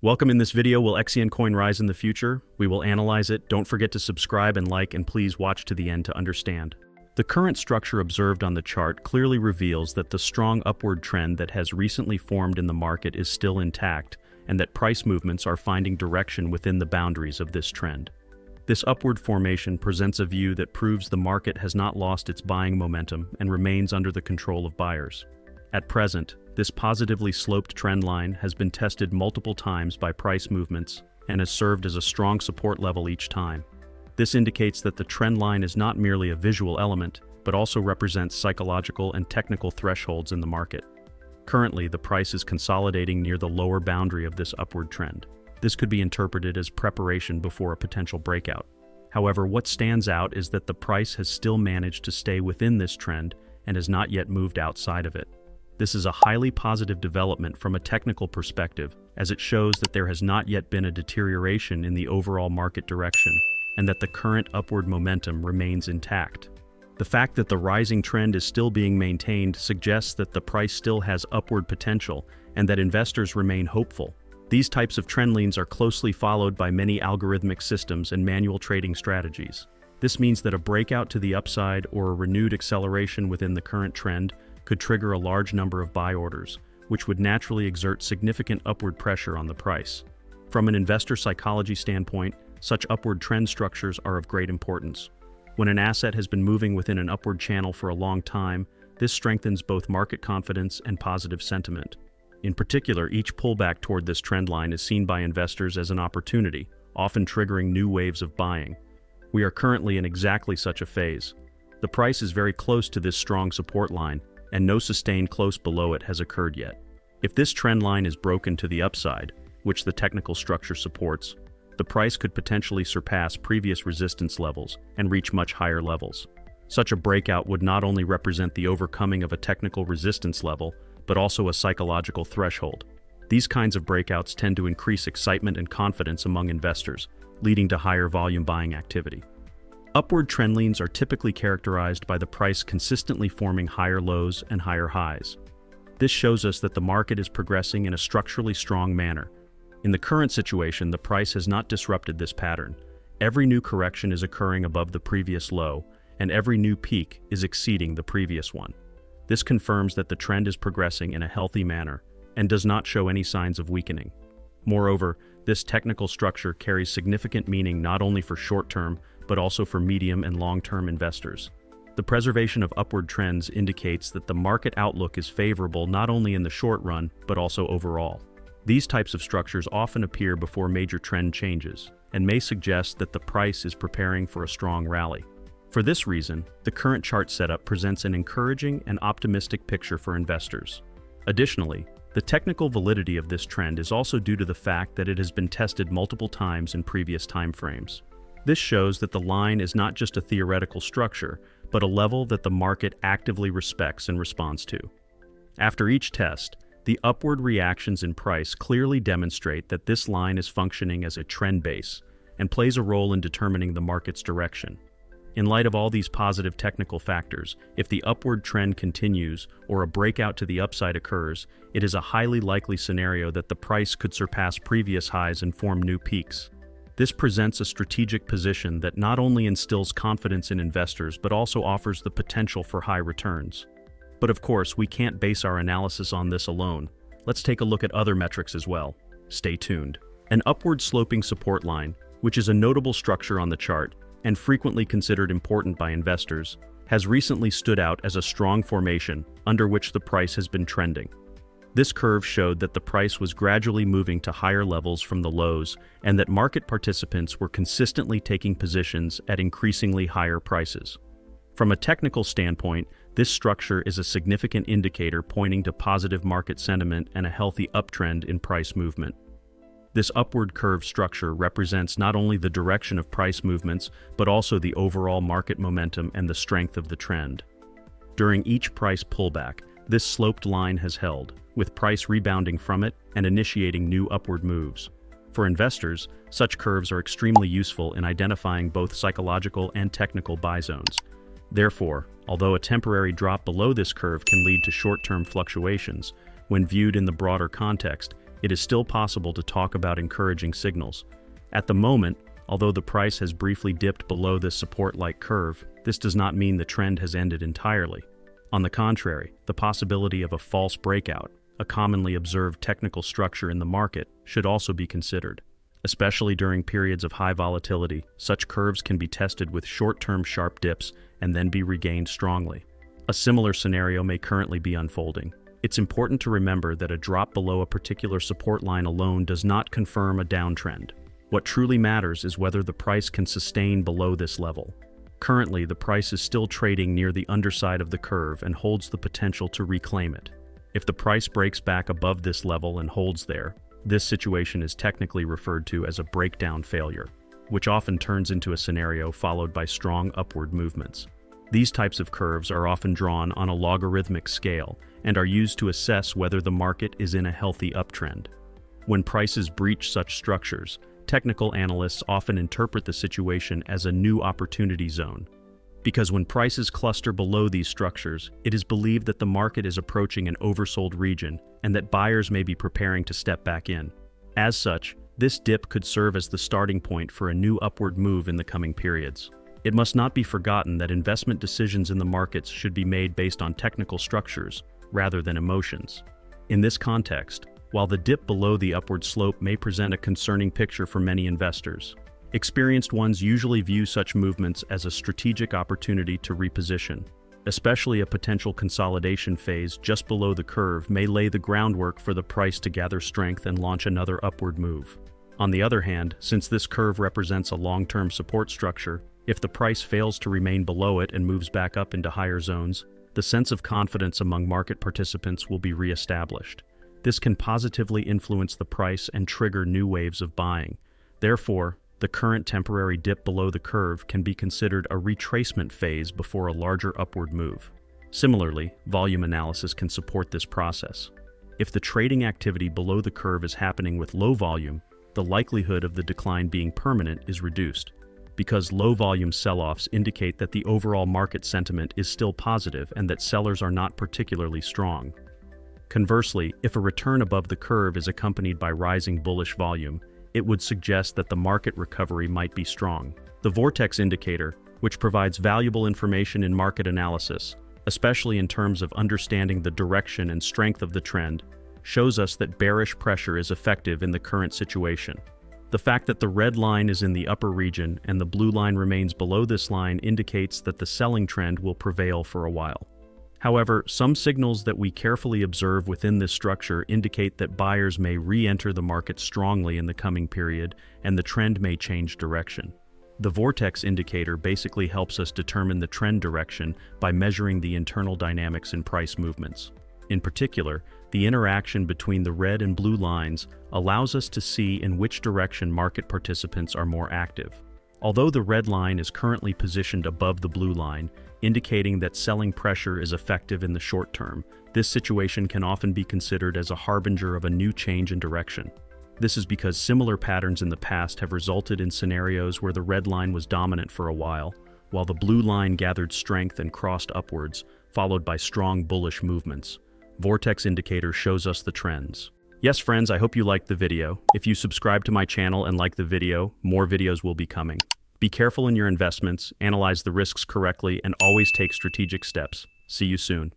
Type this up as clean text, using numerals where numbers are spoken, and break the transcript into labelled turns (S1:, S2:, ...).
S1: Welcome. In this video, will Xcn coin rise in the future? We will analyze it. Don't forget to subscribe and like, and please watch to the end to understand. The current structure observed on the chart clearly reveals that the strong upward trend that has recently formed in the market is still intact, and that price movements are finding direction within the boundaries of this trend. This upward formation presents a view that proves the market has not lost its buying momentum and remains under the control of buyers. At present, this positively sloped trend line has been tested multiple times by price movements and has served as a strong support level each time. This indicates that the trend line is not merely a visual element, but also represents psychological and technical thresholds in the market. Currently, the price is consolidating near the lower boundary of this upward trend. This could be interpreted as preparation before a potential breakout. However, what stands out is that the price has still managed to stay within this trend and has not yet moved outside of it. This is a highly positive development from a technical perspective, as it shows that there has not yet been a deterioration in the overall market direction, and that the current upward momentum remains intact. The fact that the rising trend is still being maintained suggests that the price still has upward potential and that investors remain hopeful. These types of trend lines are closely followed by many algorithmic systems and manual trading strategies. This means that a breakout to the upside or a renewed acceleration within the current trend could trigger a large number of buy orders, which would naturally exert significant upward pressure on the price. From an investor psychology standpoint, such upward trend structures are of great importance. When an asset has been moving within an upward channel for a long time, this strengthens both market confidence and positive sentiment. In particular, each pullback toward this trend line is seen by investors as an opportunity, often triggering new waves of buying. We are currently in exactly such a phase. The price is very close to this strong support line, and no sustained close below it has occurred yet. If this trend line is broken to the upside, which the technical structure supports, the price could potentially surpass previous resistance levels and reach much higher levels. Such a breakout would not only represent the overcoming of a technical resistance level, but also a psychological threshold. These kinds of breakouts tend to increase excitement and confidence among investors, leading to higher volume buying activity. Upward trend lines are typically characterized by the price consistently forming higher lows and higher highs. This shows us that the market is progressing in a structurally strong manner. In the current situation, the price has not disrupted this pattern. Every new correction is occurring above the previous low, and every new peak is exceeding the previous one. This confirms that the trend is progressing in a healthy manner and does not show any signs of weakening. Moreover, this technical structure carries significant meaning not only for short-term, but also for medium and long-term investors. The preservation of upward trends indicates that the market outlook is favorable not only in the short run, but also overall. These types of structures often appear before major trend changes, and may suggest that the price is preparing for a strong rally. For this reason, the current chart setup presents an encouraging and optimistic picture for investors. Additionally, the technical validity of this trend is also due to the fact that it has been tested multiple times in previous timeframes. This shows that the line is not just a theoretical structure, but a level that the market actively respects and responds to. After each test, the upward reactions in price clearly demonstrate that this line is functioning as a trend base and plays a role in determining the market's direction. In light of all these positive technical factors, if the upward trend continues or a breakout to the upside occurs, it is a highly likely scenario that the price could surpass previous highs and form new peaks. This presents a strategic position that not only instills confidence in investors but also offers the potential for high returns. But of course, we can't base our analysis on this alone. Let's take a look at other metrics as well. Stay tuned. An upward sloping support line, which is a notable structure on the chart and frequently considered important by investors, has recently stood out as a strong formation under which the price has been trending. This curve showed that the price was gradually moving to higher levels from the lows and that market participants were consistently taking positions at increasingly higher prices. From a technical standpoint, this structure is a significant indicator pointing to positive market sentiment and a healthy uptrend in price movement. This upward curve structure represents not only the direction of price movements, but also the overall market momentum and the strength of the trend. During each price pullback, this sloped line has held, with price rebounding from it and initiating new upward moves. For investors, such curves are extremely useful in identifying both psychological and technical buy zones. Therefore, although a temporary drop below this curve can lead to short-term fluctuations, when viewed in the broader context, it is still possible to talk about encouraging signals. At the moment, although the price has briefly dipped below this support-like curve, this does not mean the trend has ended entirely. On the contrary, the possibility of a false breakout, a commonly observed technical structure in the market, should also be considered. Especially during periods of high volatility, such curves can be tested with short-term sharp dips and then be regained strongly. A similar scenario may currently be unfolding. It's important to remember that a drop below a particular support line alone does not confirm a downtrend. What truly matters is whether the price can sustain below this level. Currently, the price is still trading near the underside of the curve and holds the potential to reclaim it. If the price breaks back above this level and holds there, this situation is technically referred to as a breakdown failure, which often turns into a scenario followed by strong upward movements. These types of curves are often drawn on a logarithmic scale and are used to assess whether the market is in a healthy uptrend. When prices breach such structures, technical analysts often interpret the situation as a new opportunity zone. Because when prices cluster below these structures, it is believed that the market is approaching an oversold region and that buyers may be preparing to step back in. As such, this dip could serve as the starting point for a new upward move in the coming periods. It must not be forgotten that investment decisions in the markets should be made based on technical structures rather than emotions. In this context, while the dip below the upward slope may present a concerning picture for many investors, experienced ones usually view such movements as a strategic opportunity to reposition. Especially a potential consolidation phase just below the curve may lay the groundwork for the price to gather strength and launch another upward move. On the other hand, since this curve represents a long-term support structure, if the price fails to remain below it and moves back up into higher zones, the sense of confidence among market participants will be re-established. This can positively influence the price and trigger new waves of buying. Therefore, the current temporary dip below the curve can be considered a retracement phase before a larger upward move. Similarly, volume analysis can support this process. If the trading activity below the curve is happening with low volume, the likelihood of the decline being permanent is reduced, because low-volume sell-offs indicate that the overall market sentiment is still positive and that sellers are not particularly strong. Conversely, if a return above the curve is accompanied by rising bullish volume, it would suggest that the market recovery might be strong. The Vortex indicator, which provides valuable information in market analysis, especially in terms of understanding the direction and strength of the trend, shows us that bearish pressure is effective in the current situation. The fact that the red line is in the upper region and the blue line remains below this line indicates that the selling trend will prevail for a while. However, some signals that we carefully observe within this structure indicate that buyers may re-enter the market strongly in the coming period and the trend may change direction. The Vortex indicator basically helps us determine the trend direction by measuring the internal dynamics in price movements. In particular, the interaction between the red and blue lines allows us to see in which direction market participants are more active. Although the red line is currently positioned above the blue line, indicating that selling pressure is effective in the short term, this situation can often be considered as a harbinger of a new change in direction. This is because similar patterns in the past have resulted in scenarios where the red line was dominant for a while the blue line gathered strength and crossed upwards, followed by strong bullish movements. Vortex indicator shows us the trends. Yes, friends, I hope you liked the video. If you subscribe to my channel and like the video, more videos will be coming. Be careful in your investments, analyze the risks correctly, and always take strategic steps. See you soon.